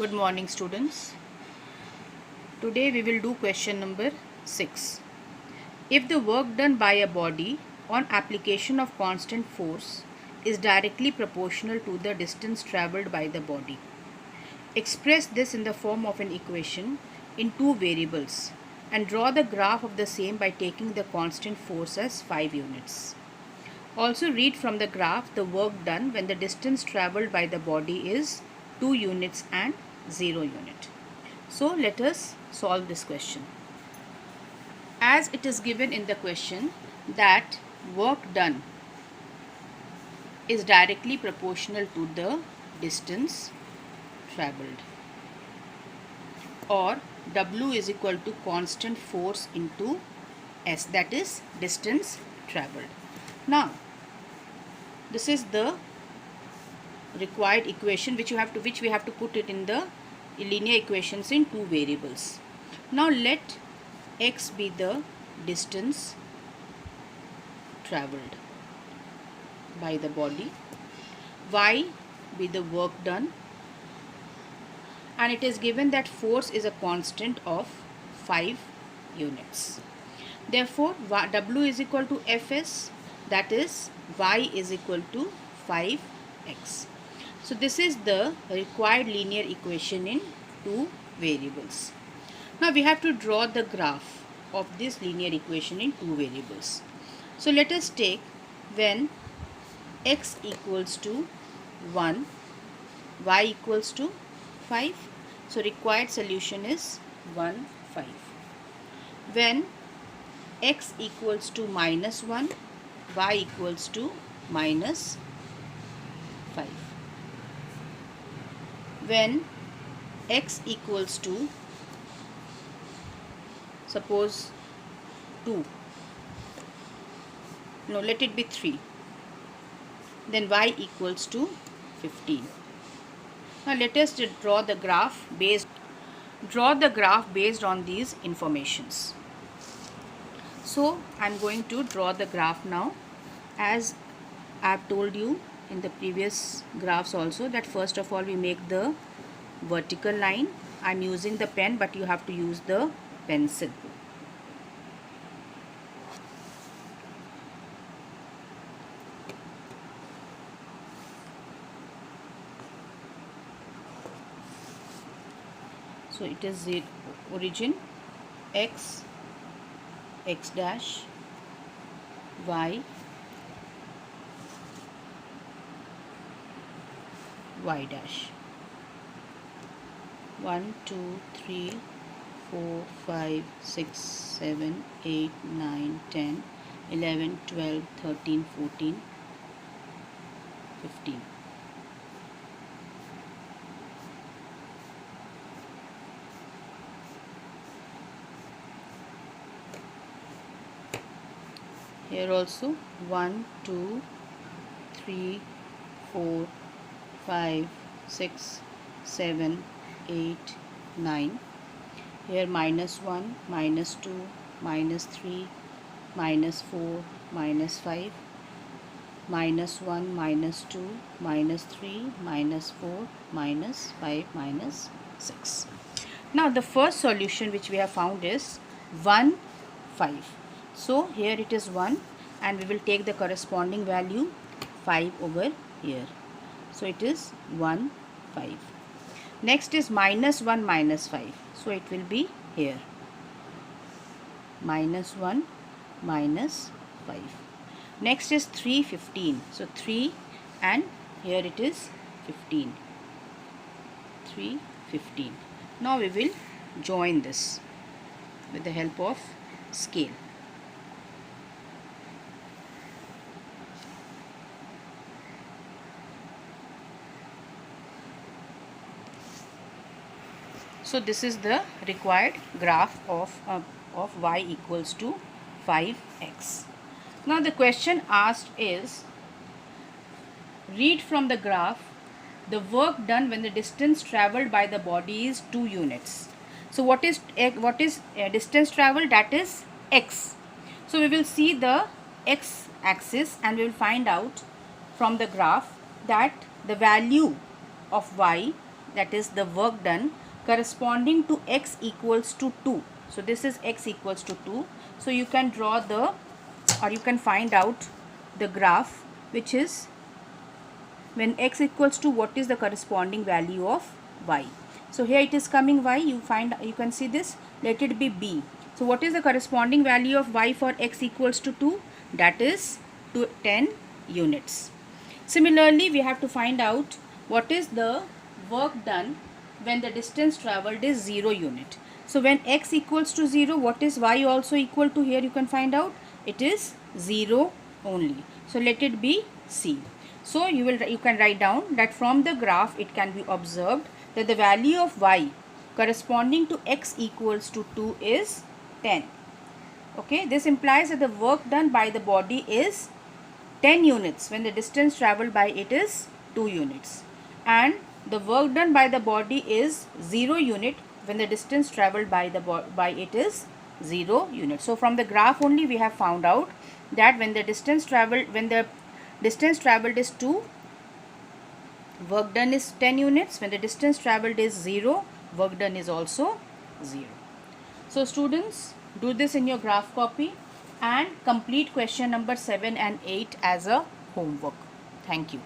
Good morning, students. Today we will do question number 6. If the work done by a body on application of constant force is directly proportional to the distance travelled by the body, express this in the form of an equation in two variables and draw the graph of the same by taking the constant force as 5 units. Also read from the graph the work done when the distance travelled by the body is 2 units and 0 unit. So let us solve this question. As it is given in the question that work done is directly proportional to the distance travelled, or W is equal to constant force into S, that is distance travelled. Now this is the required equation which we have to put it in the linear equations in two variables. Now let x be the distance travelled by the body, y be the work done, and it is given that force is a constant of 5 units. Therefore W is equal to Fs, that is y is equal to 5x. So this is the required linear equation in two variables. Now we have to draw the graph of this linear equation in two variables. So let us take when x equals to 1, y equals to 5. So required solution is 1, 5. When x equals to minus 1, y equals to minus 5. When x equals to, suppose 2, no, let it be 3, then y equals to 15. Now let us draw the graph based on these informations. So I am going to draw the graph now. As I have told you in the previous graphs also, that first of all we make the vertical line. I am using the pen, but you have to use the pencil. So it is the origin x, x dash, y, y dash. 1, 2, 3, 4, 5, 6, 7, 8, 9, 10, 11, 12, 13, 14, 15. Here also 1, 2, 3, 4, 5, 6, 7, 8, 9. Here minus 1, minus 2, minus 3, minus 4, minus 5, minus 1, minus 2, minus 3, minus 4, minus 5, minus 6. Now the first solution which we have found is 1, 5. So here it is 1 and we will take the corresponding value 5 over here. So it is 1, 5. Next is minus 1, minus 5. So it will be here. Minus 1, minus 5. Next is 3, 15. So 3 and here it is 15. 3, 15. Now we will join this with the help of scale. So this is the required graph of y equals to 5x. Now the question asked is, read from the graph the work done when the distance travelled by the body is 2 units. So what is distance travelled? That is x. So we will see the x axis and we will find out from the graph that the value of y that is the work done, corresponding to x equals to 2. So this is x equals to 2. So you can draw the, or you can find out the graph, which is when x equals to what is the corresponding value of y. So here it is coming y, you can see this, let it be b. So what is the corresponding value of y for x equals to 2? That is 10 units. Similarly, we have to find out what is the work done when the distance travelled is 0 unit. So when x equals to 0, what is y also equal to? Here you can find out, it is 0 only. So let it be c. So you can write down that from the graph it can be observed that the value of y corresponding to x equals to 2 is 10. Okay, this implies that the work done by the body is 10 units when the distance travelled by it is 2 units, and the work done by the body is 0 unit when the distance travelled by it is 0 units. So from the graph only we have found out that when the distance travelled is 2, work done is 10 units. When the distance travelled is 0, work done is also 0. So students, do this in your graph copy and complete question number 7 and 8 as a homework. Thank you.